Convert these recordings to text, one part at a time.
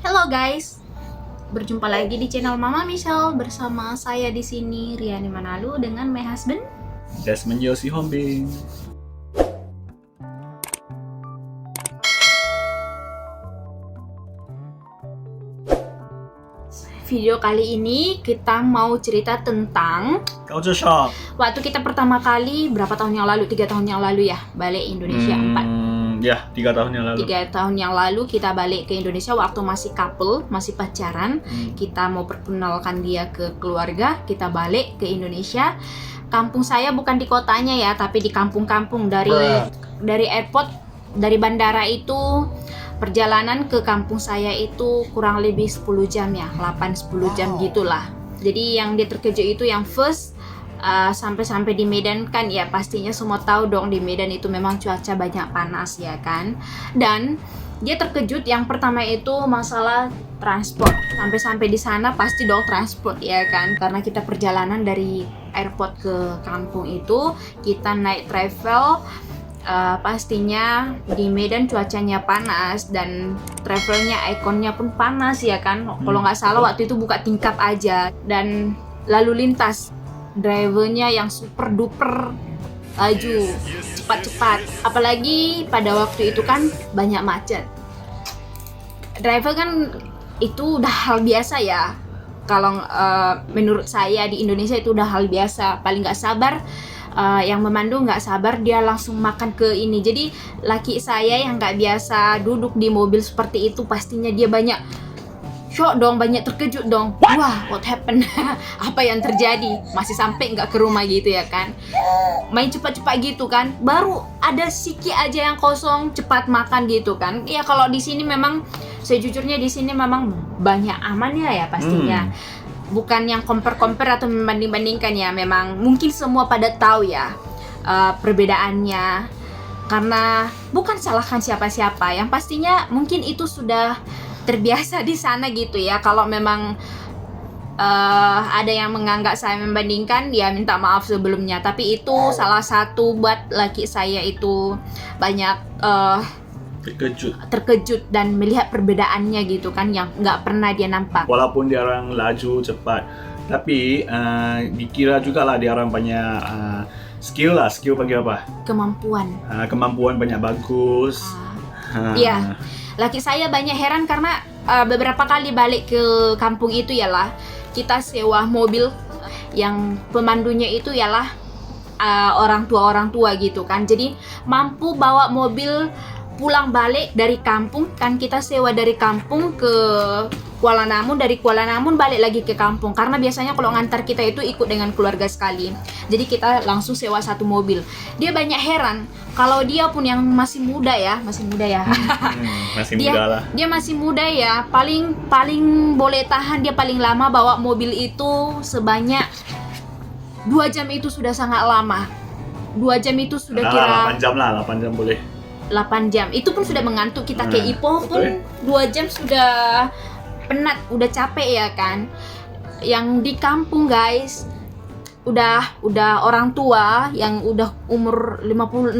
Hello guys, berjumpa lagi di channel Mama Michelle bersama saya di sini Riani Manalu dengan my husband Jasmine Yosi Hombing. Video kali ini kita mau cerita tentang Culture shock. waktu kita pertama kali berapa tahun yang lalu, 3 tahun yang lalu ya, balik Indonesia. 3 tahun yang lalu. 3 tahun yang lalu kita balik ke Indonesia waktu masih couple, masih pacaran. Kita mau perkenalkan dia ke keluarga, kita balik ke Indonesia. Kampung saya bukan di kotanya ya, tapi di kampung-kampung. Dari airport, dari bandara itu perjalanan ke kampung saya itu kurang lebih 10 jam ya, 8-10 jam gitulah. Jadi yang dia terkejut itu yang first sampai di Medan kan ya, pastinya semua tahu dong di Medan itu memang cuaca banyak panas ya kan. Dan dia terkejut yang pertama itu masalah transport. Sampai di sana pasti dong transport ya kan, karena kita perjalanan dari airport ke kampung itu kita naik travel. Pastinya di Medan cuacanya panas dan travelnya ikonnya pun panas ya kan. Kalau nggak salah waktu itu buka tingkap aja, dan lalu lintas drivernya yang super duper laju cepat-cepat, apalagi pada waktu itu kan banyak macet. Driver kan itu udah hal biasa ya, kalau menurut saya di Indonesia itu udah hal biasa. Paling nggak sabar yang memandu nggak sabar dia langsung makan ke ini. Jadi laki saya yang nggak biasa duduk di mobil seperti itu, pastinya dia banyak shock dong, banyak terkejut dong. Wah, what happened? Apa yang terjadi? Masih sampai nggak ke rumah gitu ya kan? Main cepat-cepat gitu kan? Baru ada siki aja yang kosong, cepat makan gitu kan? Ya kalau di sini memang, sejujurnya di sini memang banyak amannya ya pastinya. Bukan yang compare atau membanding-bandingkan ya, memang mungkin semua pada tahu ya perbedaannya, karena bukan salahkan siapa-siapa, yang pastinya mungkin itu sudah terbiasa di sana gitu ya. Kalau memang ada yang menganggap saya membandingkan, ya minta maaf sebelumnya, tapi itu salah satu buat laki saya itu banyak terkejut dan melihat perbedaannya gitu kan, yang nggak pernah dia nampak. Walaupun dia orang laju cepat, tapi dikira juga lah dia orang banyak skill panggil apa? Kemampuan banyak bagus. Iya, laki saya banyak heran karena beberapa kali balik ke kampung itu yalah, kita sewa mobil yang pemandunya itu yalah orang tua gitu kan. Jadi mampu bawa mobil pulang balik dari kampung kan, kita sewa dari kampung ke Kuala Namun, dari Kuala Namun balik lagi ke kampung, karena biasanya kalau ngantar kita itu ikut dengan keluarga sekali. Jadi kita langsung sewa satu mobil. Dia banyak heran kalau dia pun yang masih muda ya. Masih dia, muda lah. Dia masih muda ya, paling boleh tahan dia paling lama bawa mobil itu sebanyak 2 jam, itu sudah sangat lama. 2 jam itu sudah kira 8 jam lah, 8 jam boleh. 8 jam itu pun sudah mengantuk. Kita ke Ipoh pun 2 jam sudah penat, udah capek ya kan. Yang di kampung guys, udah orang tua yang udah umur 50-60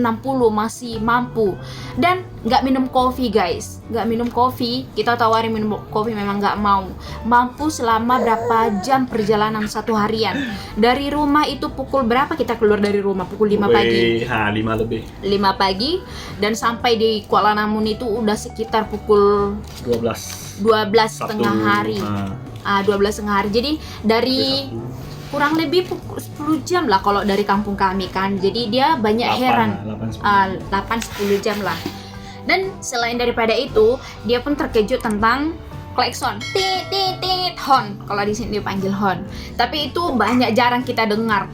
masih mampu dan nggak minum kopi guys, nggak minum kopi. Kita tawarin minum kopi memang nggak mau. Mampu selama berapa jam perjalanan satu harian. Dari rumah itu pukul berapa kita keluar dari rumah? Pukul 5 pagi. 5 lebih. 5 pagi dan sampai di Kuala Namun itu udah sekitar pukul 12 setengah hari. 12 setengah hari. Jadi dari kurang lebih 10 jam lah kalau dari kampung kami kan. Jadi dia banyak heran. 8-10 jam lah. Dan selain daripada itu, dia pun terkejut tentang klakson, tit horn. Kalau di sini dipanggil horn. Tapi itu jarang kita dengar.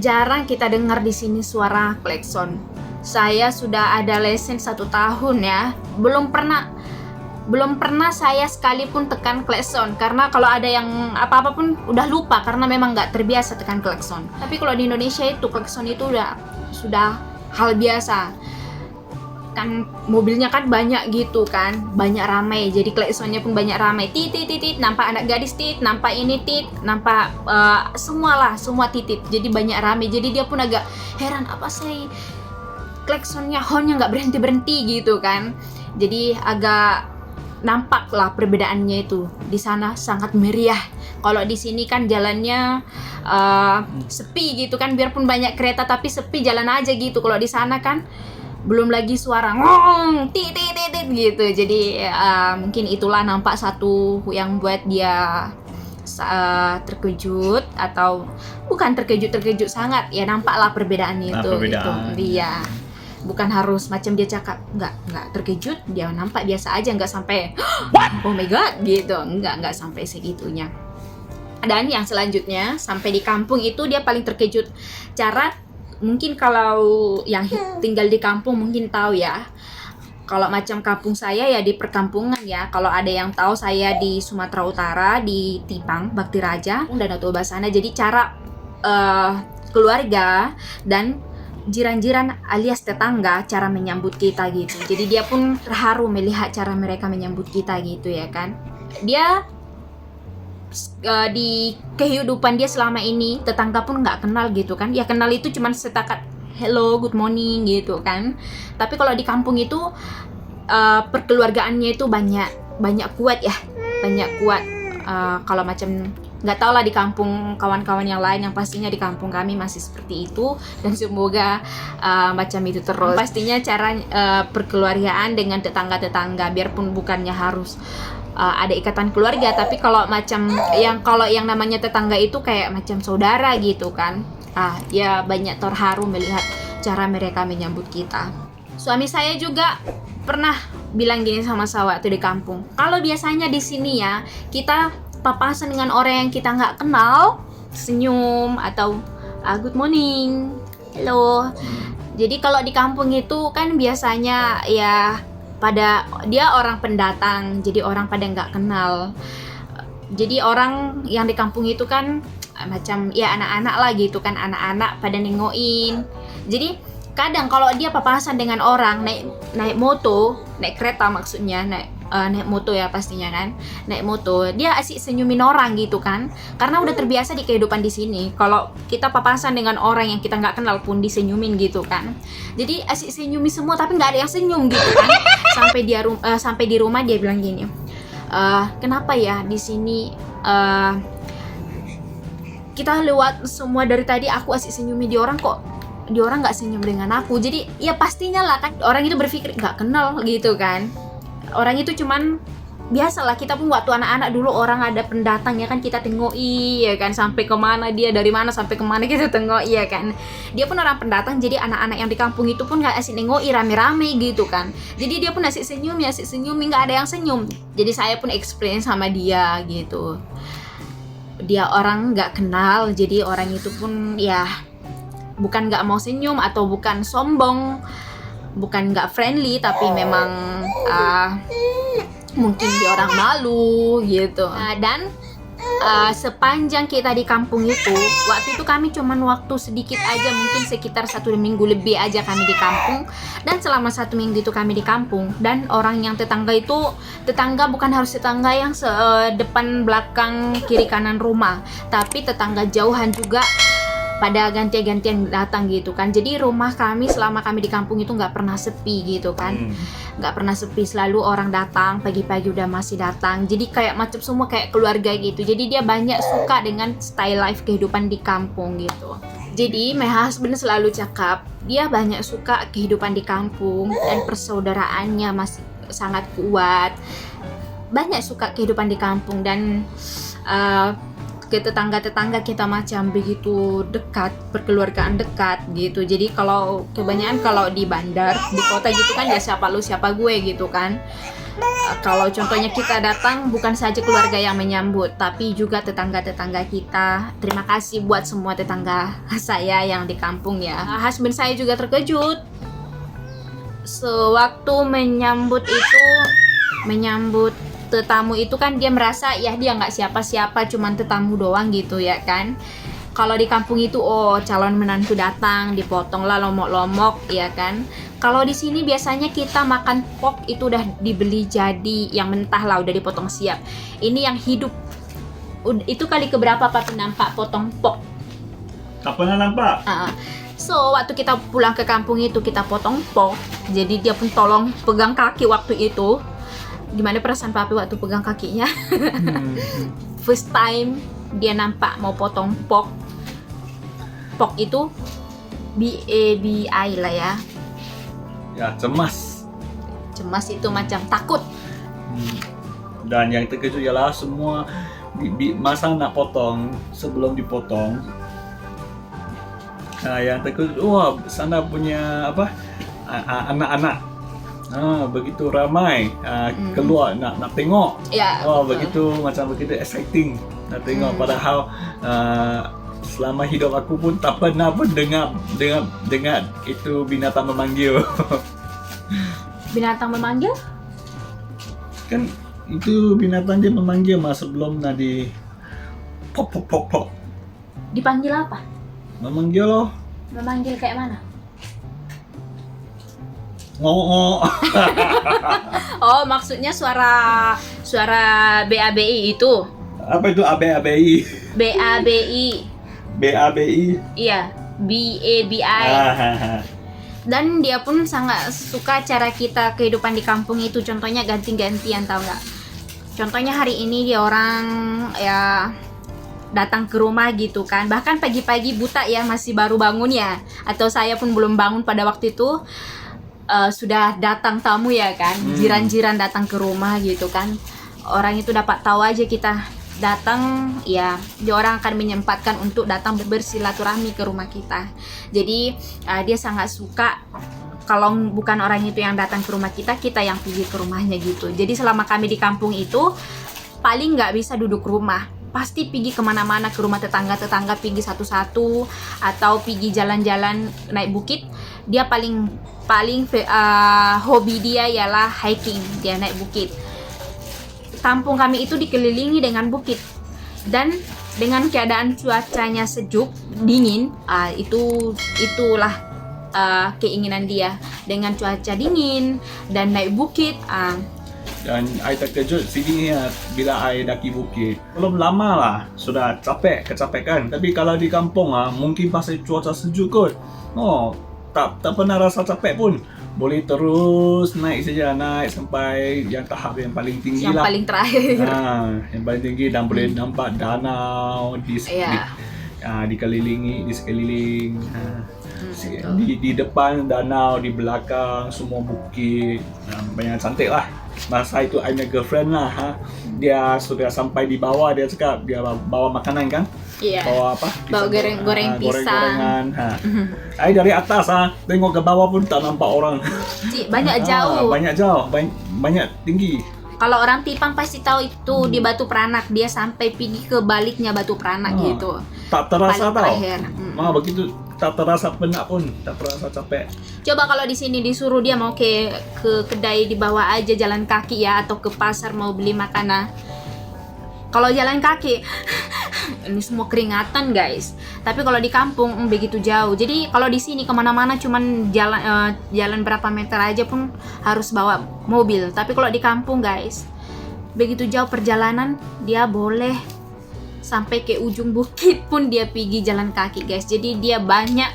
Jarang kita dengar di sini suara klakson. Saya sudah ada lesen 1 tahun ya, belum pernah saya sekalipun tekan klakson, karena kalau ada yang apa-apa pun udah lupa karena memang nggak terbiasa tekan klakson. Tapi kalau di Indonesia itu klakson itu sudah hal biasa kan, mobilnya kan banyak gitu kan, banyak ramai, jadi klaksonnya pun banyak ramai. Tit, nampak anak gadis tit, nampak ini tit, nampak semua titit, jadi banyak ramai. Jadi dia pun agak heran, apa sih klaksonnya, hornnya nggak berhenti gitu kan. Jadi agak nampak lah perbedaannya itu. Di sana sangat meriah. Kalau di sini kan jalannya sepi gitu kan, biarpun banyak kereta tapi sepi, jalan aja gitu. Kalau di sana kan belum lagi suara ngong, tit gitu. Jadi mungkin itulah nampak satu yang buat dia terkejut, atau bukan terkejut sangat ya, nampaklah perbedaannya itu. Perbedaan. Gitu. Iya. Bukan harus macam dia cakap nggak terkejut, dia nampak biasa aja, nggak sampai oh my god gitu, nggak sampai segitunya. Dan yang selanjutnya, sampai di kampung itu dia paling terkejut. Cara mungkin kalau yang tinggal di kampung mungkin tahu ya. Kalau macam kampung saya ya di perkampungan ya. Kalau ada yang tahu, saya di Sumatera Utara, di Tipang, Bakti Raja, Danau Toba sana. Jadi cara keluarga dan jiran-jiran alias tetangga cara menyambut kita gitu. Jadi dia pun terharu melihat cara mereka menyambut kita gitu ya kan. Dia di kehidupan dia selama ini tetangga pun nggak kenal gitu kan. Ya kenal itu cuman setakat hello, good morning gitu kan. Tapi kalau di kampung itu perkeluargaannya itu banyak kuat ya, banyak kuat. Kalau macam nggak tahu lah di kampung kawan-kawan yang lain, yang pastinya di kampung kami masih seperti itu, dan semoga macam itu terus. Pastinya cara perkeluargaan dengan tetangga-tetangga, biarpun bukannya harus ada ikatan keluarga, tapi kalau macam yang namanya tetangga itu kayak macam saudara gitu kan. Ya banyak terharu melihat cara mereka menyambut kita. Suami saya juga pernah bilang gini sama saya waktu di kampung, kalau biasanya di sini ya kita papasan dengan orang yang kita nggak kenal, senyum atau good morning, hello. Jadi kalau di kampung itu kan biasanya ya pada dia orang pendatang, jadi orang pada nggak kenal. Jadi orang yang di kampung itu kan macam ya anak-anak lah gitu kan, anak-anak pada nengokin. Jadi kadang kalau dia papasan dengan orang naik moto, naik kereta maksudnya, naik moto ya pastinya kan, naik moto, dia asik senyumin orang gitu kan, karena udah terbiasa di kehidupan di sini. Kalau kita papasan dengan orang yang kita nggak kenal pun disenyumin gitu kan, jadi asik senyumi semua tapi nggak ada yang senyum gitu kan. Sampai di rumah dia bilang gini, kenapa ya di sini kita lewat semua dari tadi aku asik senyumi di orang, kok di orang nggak senyum dengan aku. Jadi ya pastinya lah kan orang itu berpikir nggak kenal gitu kan. Orang itu cuman biasalah, kita pun waktu anak-anak dulu orang ada pendatang ya kan, kita tengoki ya kan, sampai kemana dia, dari mana sampai kemana kita tengoki ya kan. Dia pun orang pendatang, jadi anak-anak yang di kampung itu pun nggak asik nengoki rame-rame gitu kan. Jadi dia pun asik senyum nggak ada yang senyum. Jadi saya pun explain sama dia gitu, dia orang nggak kenal, jadi orang itu pun ya bukan nggak mau senyum atau bukan sombong, bukan nggak friendly, tapi memang mungkin dia orang malu gitu. Dan sepanjang kita di kampung itu, waktu itu kami cuman waktu sedikit aja, mungkin sekitar 1 minggu lebih aja kami di kampung. Dan selama 1 minggu itu kami di kampung, dan orang yang tetangga itu, tetangga bukan harus tetangga yang depan belakang kiri kanan rumah, tapi tetangga jauhan juga pada ganti-gantian datang gitu kan. Jadi rumah kami selama kami di kampung itu nggak pernah sepi gitu kan, nggak pernah sepi, selalu orang datang, pagi-pagi udah masih datang. Jadi kayak macam semua kayak keluarga gitu. Jadi dia banyak suka dengan style life kehidupan di kampung gitu. Jadi my husband selalu cakap dia banyak suka kehidupan di kampung dan persaudaraannya masih sangat kuat. Banyak suka kehidupan di kampung, dan ke tetangga-tetangga kita macam begitu dekat, perkeluargaan dekat gitu. Jadi kalau kebanyakan kalau di bandar, di kota gitu kan ya siapa lu siapa gue gitu kan. Kalau contohnya kita datang, bukan saja keluarga yang menyambut, tapi juga tetangga-tetangga kita. Terima kasih buat semua tetangga saya yang di kampung ya. Husband saya juga terkejut sewaktu menyambut tetamu itu kan, dia merasa ya dia nggak siapa-siapa, cuman tetamu doang gitu ya kan. Kalau di kampung itu calon menantu datang, dipotong lah lomok-lomok ya kan. Kalau di sini biasanya kita makan pok itu udah dibeli jadi yang mentah lah, udah dipotong siap. Ini yang hidup. Itu kali keberapa Papi nampak potong pok? Tak pernah nampak. So waktu kita pulang ke kampung itu kita potong pok. Jadi dia pun tolong pegang kaki waktu itu. Gimana perasaan papi waktu pegang kakinya? First time dia nampak mau potong pok itu BABI lah ya. Ya, cemas Itu macam takut. Dan yang terkejut ialah semua masa nak potong, sebelum dipotong, yang terkejut, wah sana punya apa, anak-anak begitu ramai keluar nak tengok. Ya, begitu macam begitu exciting nak tengok. Padahal selama hidup aku pun tak pernah pun dengar itu binatang memanggil. Binatang memanggil? Kan itu binatang dia memanggil sebelum nak di pok. Dipanggil apa? Memanggil loh. Memanggil kayak mana? Ngok. Oh, maksudnya suara BABI itu. Apa itu ABI? BABI. Iya, BABI. Dan dia pun sangat suka cara kita kehidupan di kampung itu. Contohnya ganti-gantian, tahu nggak? Contohnya hari ini dia orang ya datang ke rumah gitu kan. Bahkan pagi-pagi buta ya, masih baru bangun ya. Atau saya pun belum bangun pada waktu itu. Sudah datang tamu ya kan. Jiran-jiran datang ke rumah gitu kan. Orang itu dapat tahu aja kita datang, ya dia orang akan menyempatkan untuk datang bersilaturahmi ke rumah kita. Jadi dia sangat suka kalau bukan orang itu yang datang ke rumah kita yang pergi ke rumahnya gitu. Jadi selama kami di kampung itu paling nggak bisa duduk rumah, pasti pergi kemana-mana, ke rumah tetangga pergi satu-satu, atau pergi jalan-jalan naik bukit. Dia paling hobi dia ialah hiking, dia naik bukit. Kampung kami itu dikelilingi dengan bukit, dan dengan keadaan cuacanya sejuk, dingin, itulah keinginan dia, dengan cuaca dingin dan naik bukit. Dan I terkejut sini bila I daki bukit. Belum lama lah sudah kecapekan. Tapi kalau di kampung mungkin pasal cuaca sejuk kot. Tak pernah rasa capek pun. Boleh terus naik saja, naik sampai yang tahap yang paling tinggi yang lah. Paling terakhir. Yang paling tinggi, dan boleh nampak danau dikelilingi di sekeliling. Di depan danau, di belakang semua bukit. Banyak cantik lah. Masa itu I punya girlfriend lah. Dia sudah sampai di bawah, dia cakap dia bawa makanan kan. Iya. Bawa apa? Bawa goreng pisang. I dari atas tengok ke bawah pun tak nampak orang. Banyak jauh. Banyak tinggi. Kalau orang Tipang pasti tahu itu di Batu Pranak, dia sampai pergi ke baliknya Batu Pranak gitu. Tak terasa tahu. Begitu tak terasa penat pun, tak terasa capek. Coba kalau di sini disuruh dia mau ke kedai di bawah aja jalan kaki ya, atau ke pasar mau beli makanan. Kalau jalan kaki ini semua keringatan guys. Tapi kalau di kampung begitu jauh. Jadi kalau di sini kemana-mana cuman jalan berapa meter aja pun harus bawa mobil. Tapi kalau di kampung guys, begitu jauh perjalanan, dia boleh sampai ke ujung bukit pun dia pergi jalan kaki guys. Jadi dia banyak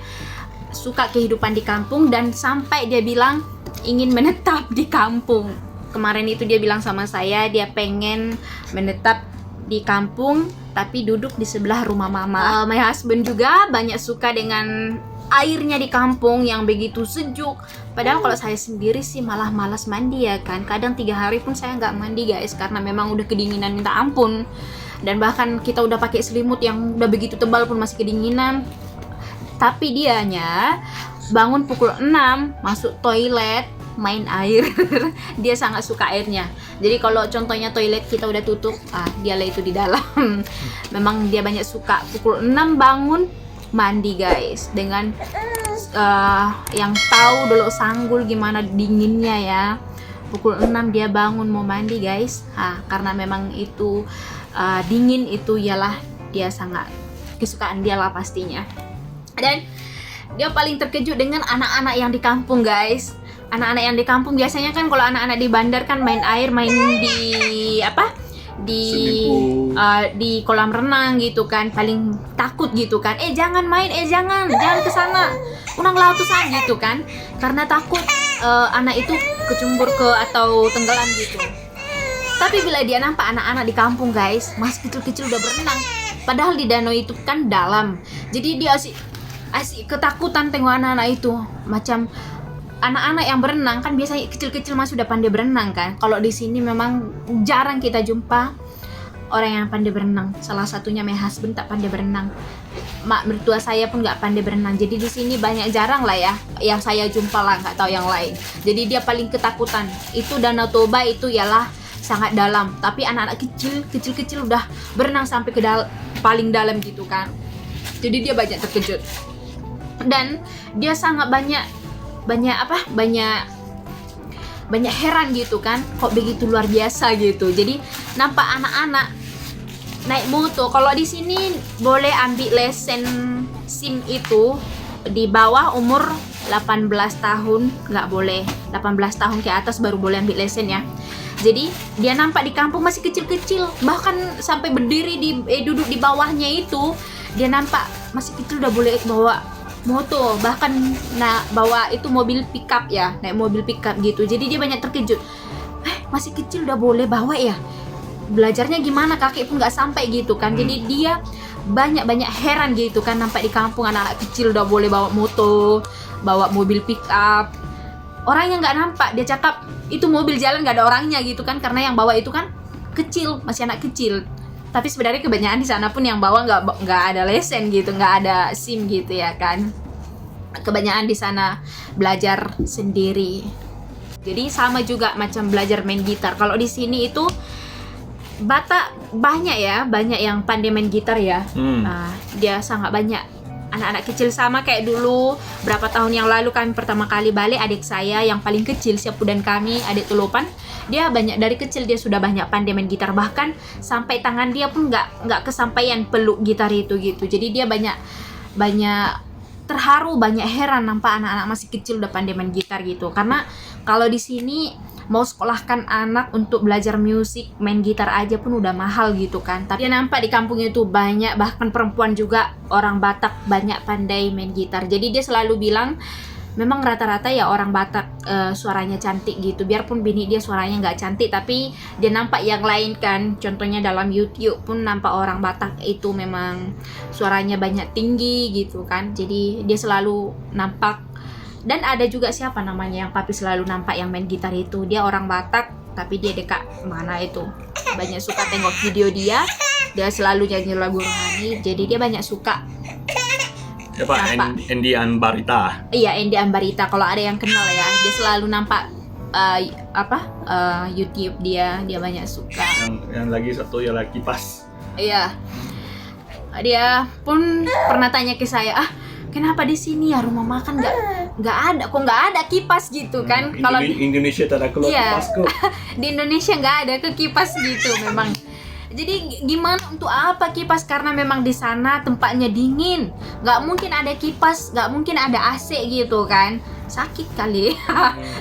suka kehidupan di kampung, dan sampai dia bilang ingin menetap di kampung. Kemarin itu dia bilang sama saya dia pengen menetap di kampung tapi duduk di sebelah rumah mama. My husband juga banyak suka dengan airnya di kampung yang begitu sejuk. Padahal kalau saya sendiri sih malah malas mandi ya kan. Kadang 3 hari pun saya nggak mandi guys, karena memang udah kedinginan minta ampun. Dan bahkan kita udah pakai selimut yang udah begitu tebal pun masih kedinginan. Tapi dianya bangun pukul 6 masuk toilet main air. Dia sangat suka airnya. Jadi kalau contohnya toilet kita udah tutup, dia lah itu di dalam. Memang dia banyak suka pukul 6 bangun mandi guys, dengan yang tahu dulu Sanggul gimana dinginnya ya. Pukul 6 dia bangun mau mandi guys. Karena memang itu dingin, itu ialah dia sangat kesukaan dia lah pastinya. Dan dia paling terkejut dengan anak-anak yang di kampung guys. Anak-anak yang di kampung biasanya kan kalau anak-anak di bandar kan main air, main di di kolam renang gitu kan, paling takut gitu kan. Jangan main, jangan ke sana. Unang laut tuh gitu kan. Karena takut anak itu kecumbur atau tenggelam gitu. Tapi bila dia nampak anak-anak di kampung guys, masih kecil-kecil udah berenang. Padahal di danau itu kan dalam. Jadi dia asik ketakutan tengok anak-anak itu. Macam anak-anak yang berenang kan biasanya kecil-kecil masih udah pandai berenang kan. Kalau di sini memang jarang kita jumpa orang yang pandai berenang. Salah satunya my husband tak pandai berenang. Mak mertua saya pun nggak pandai berenang. Jadi di sini banyak jarang lah ya yang saya jumpa lah, nggak tahu yang lain. Jadi dia paling ketakutan. Itu Danau Toba itu ialah sangat dalam. Tapi anak-anak kecil udah berenang sampai ke paling dalam gitu kan. Jadi dia banyak terkejut. Dan dia sangat banyak heran gitu kan, kok begitu luar biasa gitu. Jadi nampak anak-anak naik motor. Kalau di sini boleh ambil lesen SIM itu di bawah umur 18 tahun, nggak boleh 18 tahun ke atas baru boleh ambil lesen ya. Jadi dia nampak di kampung masih kecil-kecil, bahkan sampai berdiri duduk di bawahnya itu dia nampak masih kecil udah boleh bawa motor, bahkan bawa itu mobil pickup ya, naik mobil pickup gitu. Jadi dia banyak terkejut, masih kecil udah boleh bawa ya, belajarnya gimana, kakek pun nggak sampai gitu kan. Jadi dia banyak heran gitu kan, nampak di kampung anak-anak kecil udah boleh bawa motor, bawa mobil pickup. Orang yang nggak nampak, dia cakap itu mobil jalan nggak ada orangnya gitu kan, karena yang bawa itu kan kecil, masih anak kecil. Tapi sebenarnya kebanyakan di sana pun yang bawa nggak ada lesen gitu, nggak ada SIM gitu ya kan. Kebanyakan di sana belajar sendiri. Jadi sama juga macam belajar main gitar. Kalau di sini itu Batak banyak yang pandai main gitar ya. Dia sangat banyak anak-anak kecil, sama kayak dulu berapa tahun yang lalu kami pertama kali balik, adik saya yang paling kecil, Siapu dan kami, adik Tulupan, dia banyak dari kecil dia sudah banyak pandai main gitar, bahkan sampai tangan dia pun nggak kesampaian peluk gitar itu gitu. Jadi dia banyak terharu, banyak heran nampak anak-anak masih kecil udah pandai main gitar gitu. Karena kalau di sini mau sekolahkan anak untuk belajar musik, main gitar aja pun udah mahal gitu kan. Tapi dia nampak di kampung itu banyak, bahkan perempuan juga orang Batak banyak pandai main gitar. Jadi dia selalu bilang memang rata-rata ya orang Batak suaranya cantik gitu. Biarpun bini dia suaranya nggak cantik, tapi dia nampak yang lain kan. Contohnya dalam YouTube pun nampak orang Batak itu memang suaranya banyak tinggi gitu kan. Jadi dia selalu nampak. Dan ada juga siapa namanya yang papi selalu nampak yang main gitar itu. Dia orang Batak, tapi dia dekat mana itu. Banyak suka tengok video dia. Dia selalu nyanyi lagu rohani. Jadi dia banyak suka. Ya Pak, Andy Ambarita. Iya, Andy Ambarita. Kalau ada yang kenal ya, dia selalu nampak YouTube dia banyak suka. Yang lagi satu ialah Kipas. Iya. Dia pun pernah tanya ke saya, kenapa di sini ya rumah makan nggak ada, kok nggak ada kipas gitu kan? Kalau di Indonesia tak ada keluar kipas kok. Di Indonesia nggak ada ke kipas gitu memang. Jadi gimana untuk apa kipas? Karena memang di sana tempatnya dingin, nggak mungkin ada kipas, nggak mungkin ada AC gitu kan? Sakit kali.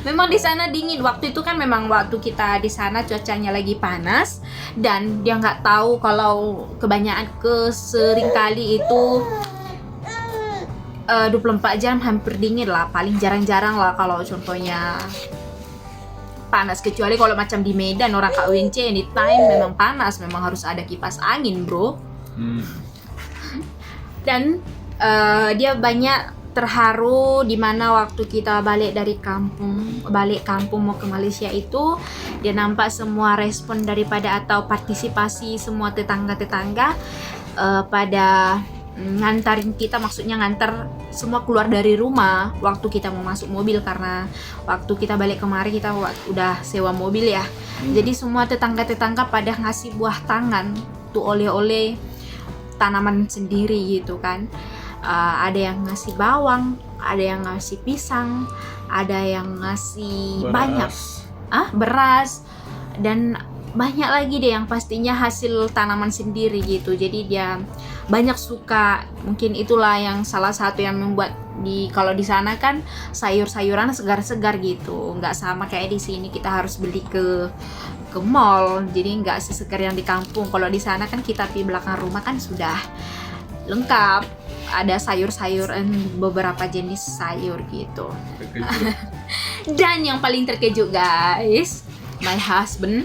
Memang di sana dingin. Waktu itu kan memang waktu kita di sana cuacanya lagi panas, dan dia nggak tahu kalau kebanyakan sering kali itu 24 jam hampir dingin lah, paling jarang-jarang lah kalau contohnya panas, kecuali kalau macam di Medan orang KUNC anytime memang panas, memang harus ada kipas angin bro. Dan dia banyak terharu dimana waktu kita balik kampung mau ke Malaysia itu, dia nampak semua respon daripada atau partisipasi semua tetangga-tetangga pada ngantarin kita, maksudnya ngantar semua keluar dari rumah waktu kita mau masuk mobil, karena waktu kita balik kemari kita udah sewa mobil ya. Jadi semua tetangga-tetangga pada ngasih buah tangan tuh, oleh-oleh tanaman sendiri gitu kan. Ada yang ngasih bawang, ada yang ngasih pisang, ada yang ngasih beras, dan banyak lagi deh yang pastinya hasil tanaman sendiri gitu. Jadi dia banyak suka. Mungkin itulah yang salah satu yang membuat kalau di sana kan sayur-sayuran segar-segar gitu, nggak sama kayak di sini kita harus beli ke mall. Jadi nggak sesegar yang di kampung. Kalau di sana kan kita di belakang rumah kan sudah lengkap, ada sayur-sayuran, beberapa jenis sayur gitu. Dan yang paling terkejut guys, my husband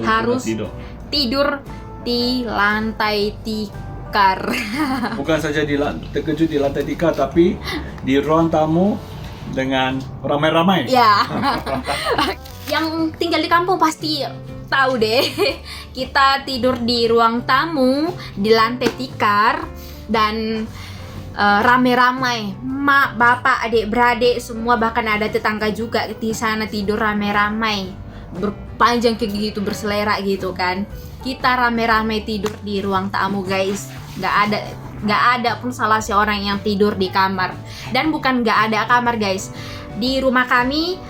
harus tidur. tidur di lantai tikar. Bukan saja terkejut di lantai tikar, tapi di ruang tamu dengan ramai-ramai. Ya. Yang tinggal di kampung pasti tahu deh. Kita tidur di ruang tamu di lantai tikar dan rame-ramai, mak, bapak, adik, beradik semua, bahkan ada tetangga juga di sana tidur rame-ramai, berpanjang kayak gitu, berselera gitu kan. Kita rame-ramai tidur di ruang tamu guys, nggak ada pun salah seorang yang tidur di kamar. Dan bukan nggak ada kamar guys, di rumah kami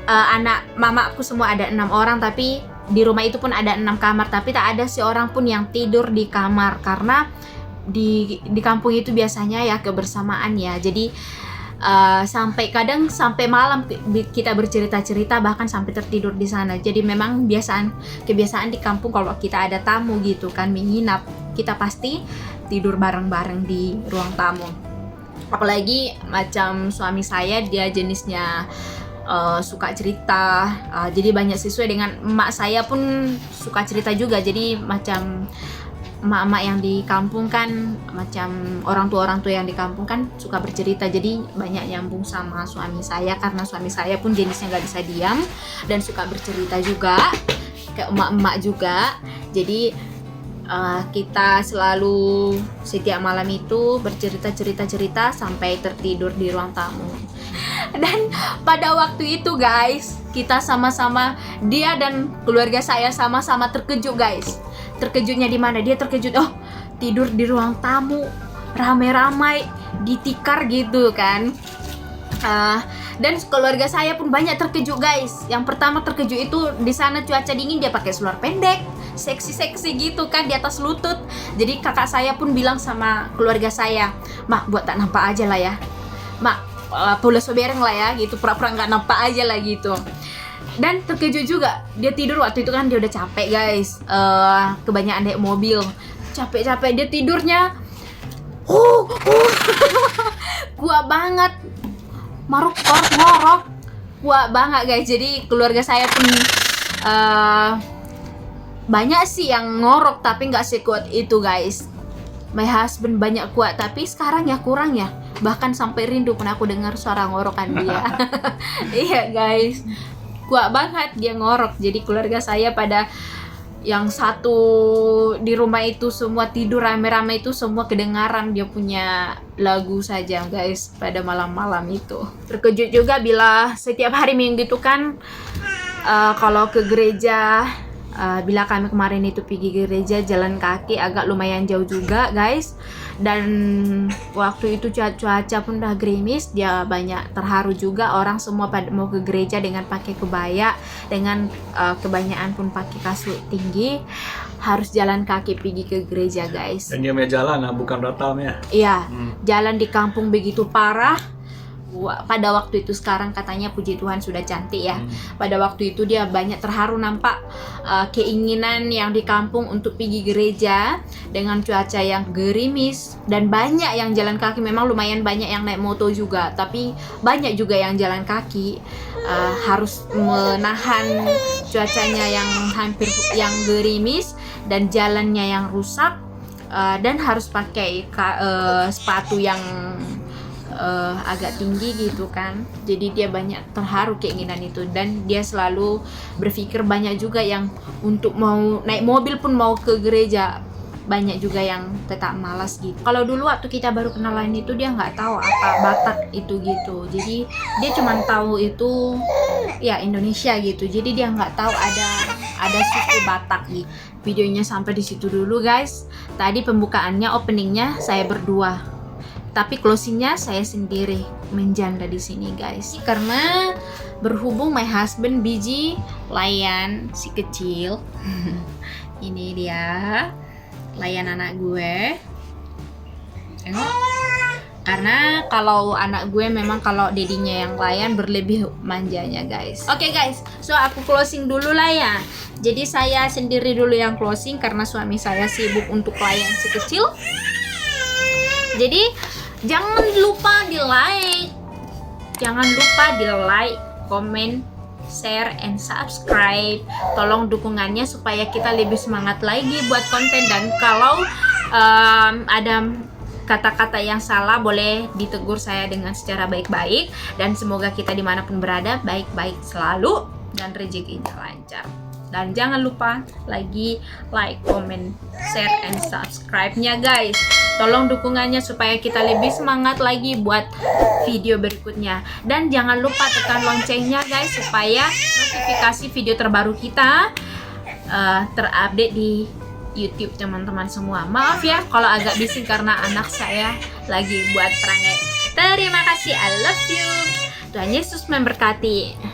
anak mamaku semua ada 6 orang, tapi di rumah itu pun ada 6 kamar, tapi tak ada seorang pun yang tidur di kamar karena di kampung itu biasanya ya kebersamaan ya. Jadi sampai kadang sampai malam kita bercerita-cerita, bahkan sampai tertidur di sana. Jadi memang kebiasaan di kampung kalau kita ada tamu gitu kan menginap, kita pasti tidur bareng-bareng di ruang tamu. Apalagi macam suami saya, dia jenisnya suka cerita, jadi banyak sesuai dengan emak saya pun suka cerita juga. Jadi macam emak-emak yang di kampung kan, macam orang tua yang di kampung kan suka bercerita, jadi banyak nyambung sama suami saya karena suami saya pun jenisnya nggak bisa diam dan suka bercerita juga ke emak-emak juga. Jadi kita selalu setiap malam itu bercerita sampai tertidur di ruang tamu. Dan pada waktu itu guys, kita sama-sama, dia dan keluarga saya sama-sama terkejut guys. Terkejutnya di mana? Dia terkejut, oh tidur di ruang tamu ramai-ramai di tikar gitu kan. Dan keluarga saya pun banyak terkejut guys. Yang pertama terkejut itu di sana cuaca dingin, dia pakai seluar pendek, seksi gitu kan di atas lutut. Jadi kakak saya pun bilang sama keluarga saya, mak buat tak nampak aja lah ya, mak pulas sobereng lah ya gitu, pura-pura nggak nampak aja lah gitu. Dan terkejut juga, dia tidur waktu itu kan dia udah capek guys, kebanyakan naik mobil, capek-capek dia tidurnya kuat banget, ngorok kuat banget guys. Jadi keluarga saya pun banyak sih yang ngorok tapi nggak sekuat itu guys. My husband banyak kuat, tapi sekarang ya kurang ya, bahkan sampai rindu pun aku dengar suara ngorokan dia. Iya guys, kuat banget dia ngorok. Jadi keluarga saya pada yang satu di rumah itu semua tidur rame-rame itu semua kedengaran dia punya lagu saja guys pada malam-malam itu. Terkejut juga bila setiap hari Minggu itu kan kalau ke gereja, bila kami kemarin itu pergi ke gereja jalan kaki agak lumayan jauh juga guys. Dan waktu itu cuaca pun udah gerimis, dia banyak terharu juga, orang semua pada mau ke gereja dengan pakai kebaya, dengan kebanyakan pun pakai kasut tinggi, harus jalan kaki pergi ke gereja guys. Dan dia punya jalan bukan ratam ya. Iya, jalan di kampung begitu parah. Pada waktu itu, sekarang katanya puji Tuhan sudah cantik ya. Pada waktu itu dia banyak terharu nampak keinginan yang di kampung untuk pergi gereja dengan cuaca yang gerimis dan banyak yang jalan kaki. Memang lumayan banyak yang naik motor juga, tapi banyak juga yang jalan kaki, harus menahan cuacanya yang hampir yang gerimis dan jalannya yang rusak, dan harus pakai sepatu yang agak tinggi gitu kan. Jadi dia banyak terharu keinginan itu, dan dia selalu berpikir banyak juga yang untuk mau naik mobil pun mau ke gereja, banyak juga yang tetap malas gitu. Kalau dulu waktu kita baru kenalan itu dia nggak tahu apa Batak itu gitu, jadi dia cuma tahu itu ya Indonesia gitu, jadi dia nggak tahu ada suku Batak gitu. Videonya sampai di situ dulu guys. Tadi pembukaannya, openingnya saya berdua, tapi closingnya saya sendiri menjanda di sini guys. Karena berhubung my husband busy layan si kecil. Ini dia layan anak gue. Tengok. Karena kalau anak gue memang kalau dedinya yang layan berlebih manjanya guys. Oke guys, so aku closing dulu lah ya. Jadi saya sendiri dulu yang closing karena suami saya sibuk untuk layan si kecil. Jadi jangan lupa di like, komen, share, and subscribe. Tolong dukungannya supaya kita lebih semangat lagi buat konten. Dan kalau ada kata-kata yang salah boleh ditegur saya dengan secara baik-baik. Dan semoga kita dimanapun berada baik-baik selalu dan rezekinya lancar. Dan jangan lupa lagi like, comment, share, and subscribe-nya guys. Tolong dukungannya supaya kita lebih semangat lagi buat video berikutnya. Dan jangan lupa tekan loncengnya guys supaya notifikasi video terbaru kita terupdate di YouTube teman-teman semua. Maaf ya kalau agak bising karena anak saya lagi buat perangai. Terima kasih, I love you. Tuhan Yesus memberkati.